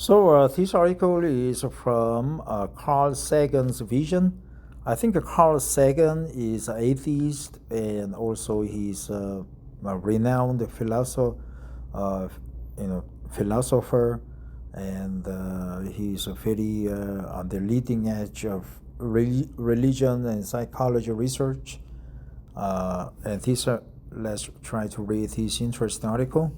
This article is from Carl Sagan's vision. I think Carl Sagan is an atheist and also he's a renowned uh, philosopher, and he's a very on the leading edge of religion and psychology research. Let's try to read his interesting article.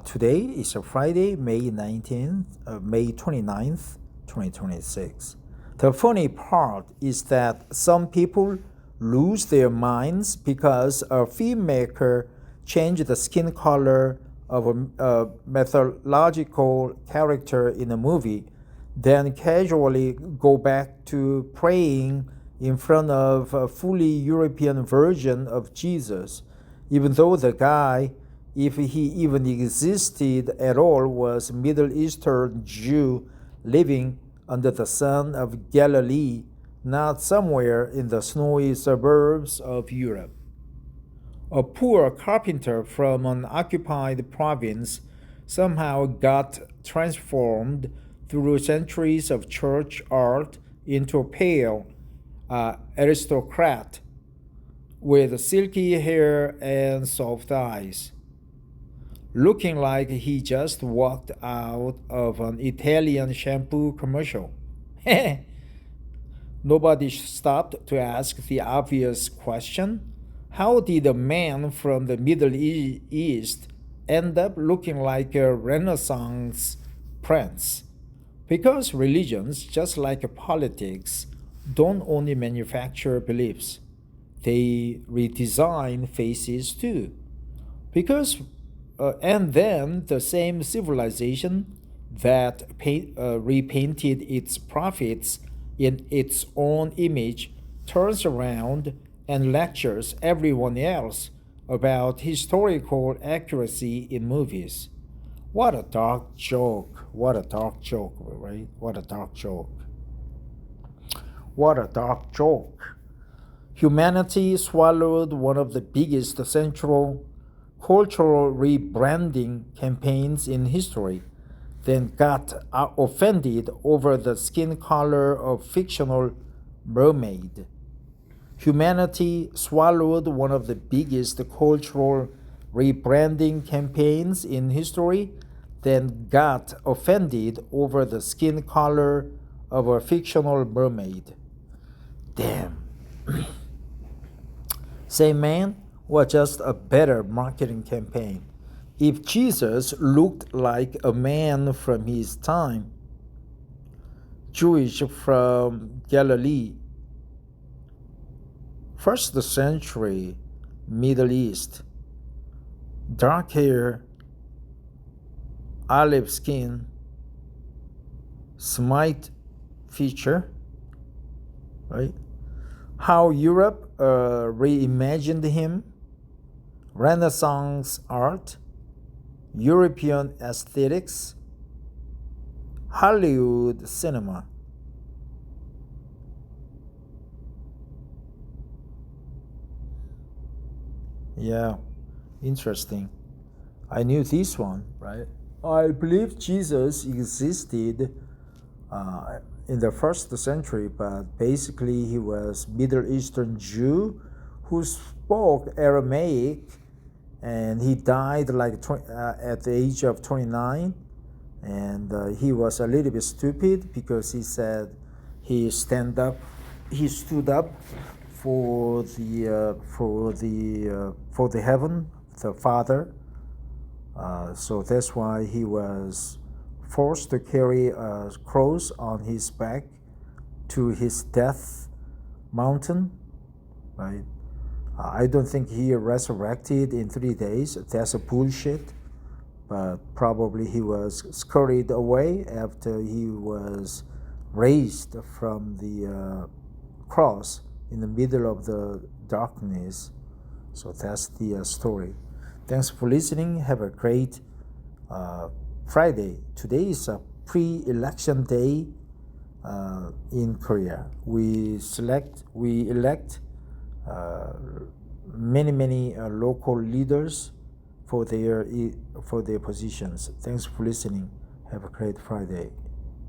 Today is a Friday, May 29th, 2026. The funny part is that some people lose their minds because a filmmaker changed the skin color of a mythological character in a movie, then casually go back to praying in front of a fully European version of Jesus, even though the guy, if he even existed at all, was a Middle Eastern Jew living under the sun of Galilee, not somewhere in the snowy suburbs of Europe. A poor carpenter from an occupied province somehow got transformed through centuries of church art into a pale aristocrat with silky hair and soft eyes, looking like he just walked out of an Italian shampoo commercial. Nobody stopped to ask the obvious question: how did a man from the Middle East end up looking like a Renaissance prince? Because religions, just like politics, don't only manufacture beliefs, they redesign faces too. Because and then the same civilization that repainted its prophets in its own image turns around and lectures everyone else about historical accuracy in movies. What a dark joke. What a dark joke, right? What a dark joke. What a dark joke. Humanity swallowed one of the biggest central cultural rebranding campaigns in history, then got offended over the skin color of fictional mermaid. Humanity swallowed one of the biggest cultural rebranding campaigns in history, then got offended over the skin color of a fictional mermaid. Damn. Say, man, was just a better marketing campaign. If Jesus looked like a man from his time, Jewish from Galilee, first century Middle East, dark hair, olive skin, Semite feature, right? How Europe reimagined him, Renaissance art, European aesthetics, Hollywood cinema. Yeah, interesting. I knew this one, right? I believe Jesus existed in the first century, but basically he was Middle Eastern Jew who spoke Aramaic, and he died at the age of 29, and he was a little bit stupid because he said he stood up for the heaven, the Father. So that's why he was forced to carry a cross on his back to his death mountain, right? I don't think he resurrected in 3 days. That's a bullshit. But probably he was scurried away after he was raised from the cross in the middle of the darkness. So that's the story. Thanks for listening. Have a great Friday. Today is a pre-election day in Korea. We elect many local leaders for their positions. Thanks for listening. Have a great Friday.